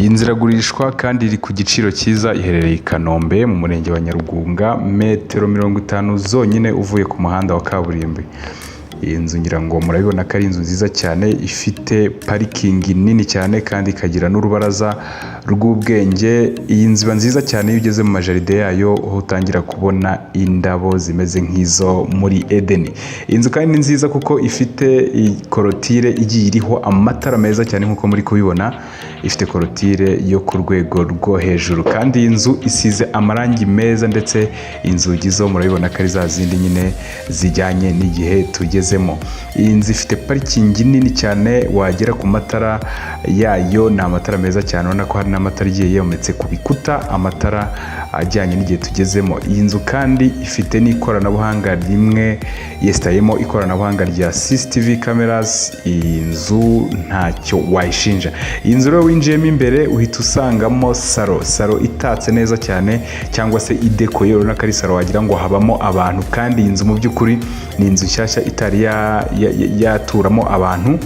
Iyi nzu iragurishwa kandi iri ku giciro cyiza, iherereye i Kanombe mu murenge wa Nyarugunga, metero 50 zonyine uvuye ku muhanda wa kaburimbo. Iyi nzu ngira ngo murabibona ko ari inzu nziza cyane, ifite parikingi nini cyane kandi ikagira n'urubaraza rw'ubwenge. Iyi nzu iba nziza cyane iyo ugeze mu majaride yayo, aho utangira kubona indabo zimeze nk'izo muri Edeni. Iyi nzu kandi ni nziza kuko ifite korotire igiye iriho amatara meza cyane nk'uko muri kubibona, ifite korotire yo ku rwego rwo hejuru kandi iyi nzu isize amarangi meza, ndetse inzugi zo murabibona ko ari za zindi nyine zijyanye n'igihe tugezemo. Iyi nzu ifite parikingi nini cyane, wagera ku matara yayo ni amatara meza cyane, ubona ko hari n'amatara agiye yometse ku bikuta, amatara ajyanye n'igihe tugezemo. Iyi nzu kandi ifite n'ikoranabuhanga rimwe, yesitayemo ikoranabuhanga rya CCTV cameras. Iyi nzu ntacyo wayishinja. Iyi nzu rero winjiyemo imbere uhita usangamo salo itatse neza cyane, cyangwa se idekoye, urabona ko ari salo wagira ngo habamo abantu, kandi iyi nzu mu by'ukuri ni inzu nshyashya itari yaturamo abantu.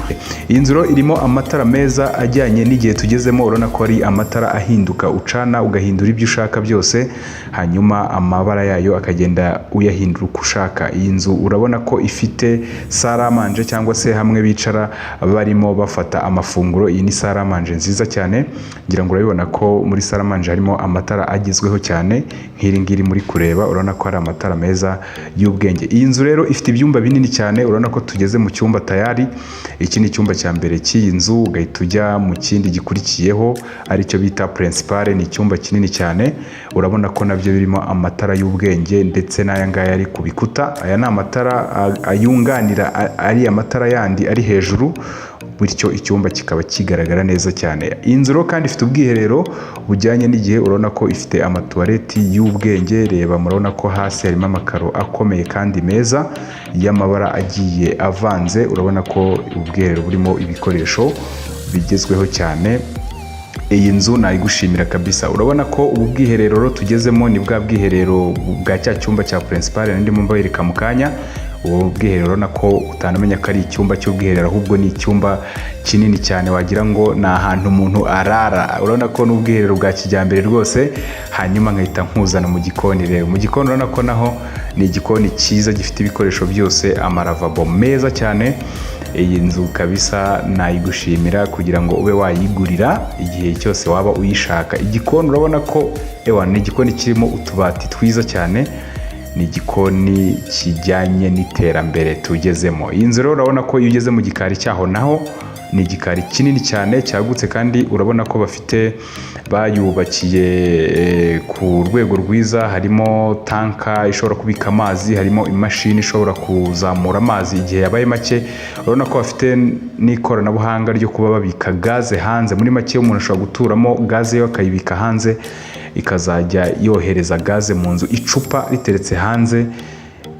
Iyi nzu rero irimo amatara meza ajyanye n'igihe tugezemo, urabona ko ari amatara ahinduka, ucana ugahindura ibyo ushaka byose, hanyuma amabara yayo akagenda uyahindura uko ushaka. Iyi nzu urabona ko ifite saramanje, cyangwa se hamwe bicara barimo bafata amafunguro. Iyi ni saramanje nziza cyane, ngira ngo urabibona ko muri saramanje harimo amatara agezweho cyane nk'iri ngiri muri kureba, urabona ko ari amatara meza y'ubwenge. Iyi nzu rero ifite ibyumba binini cyane, urabona ko tugeze mu cyumba tayari. Iki ni icyumba cya mbere cy'iyi nzu, ugahita ujya mu kindi gikurikiyeho aricyo bita principal. Ni icyumba kinini cyane, urabona ko nabyo birimo amatara y'ubwenge, ndetse n'aya ngaya ari ku bikuta. Aya ni amatara ayunganira ari amatara yandi ari hejuru, bityo icyumba kikaba kigaragara neza cyane. Iyi nzu rero kandi ifite ubwiherero bujyanye n'igihe, urabona ko ifite amatuwareti y'ubwenge. Reba, murabona ko hasi harimo amakaro akomeye kandi meza y'amabara agiye avanze. Urabona ko ubwiherero burimo ibikoresho bigezweho cyane. Iyi nzu nayigushimira kabisa. Urabona ko ubu bwiherero tugezemo ni bwa bwiherero bwa cya cyumba cya principal ndimo mbayereka mu kanya. Ubu bwiherero urabona ko utanamenya ko ari icyumba cy'ubwiherero, ahubwo ni icyumba kinini cyane wagira ngo ni ahantu umuntu arara. Urabona ko n'ubwiherero bwa kijyambere rwose. Hanyuma nkahita nkuzana mu gikoni. Rero mu gikoni urabona ko naho ni igikoni cyiza gifite ibikoresho byose, amaravabo meza cyane. Iyi nzu kabisa nayigushimira kugira ngo ube wayigurira igihe cyose waba uyishaka. Igikoni urabona ko ni igikoni kirimo utubati twiza cyane, ni igikoni kijyanye n'iterambere tugezemo. Iyi nzu rero urabona ko iyo ugeze mu gikari cyaho naho ni igikari kinini cyane cyagutse, kandi urabona ko bayubakiye ku rwego rwiza. Harimo tanka ishobora kubika amazi, harimo imashini ishobora kuzamura amazi igihe yabaye make. Urabona ko bafite n'ikoranabuhanga ryo kuba babika gaze hanze. Muri make umuntu ashobora guturamo gaze yo akayibika hanze, ikazajya yohereza gaze mu nzu, icupa riteretse hanze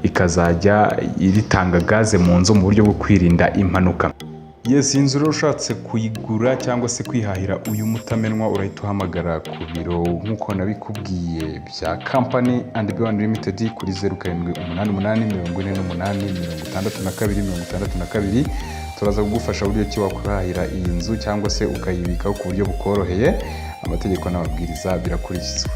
ikazajya ritanga gaze mu nzu mu buryo bwo kwirinda impanuka. Yes, inzu rero ushatse kuyigura cyangwa se kwihahira uyu mutamenwa, urahita uhamagara ku biro nk'uko nabikubwiye bya Company and Beyond Limited kuri 0788486262. Turaza kugufasha uburyo ki wakwihahira iyi nzu cyangwa se ukayibikaho ku buryo bukoroheye. Amategeko n'amabwiriza birakurikizwa.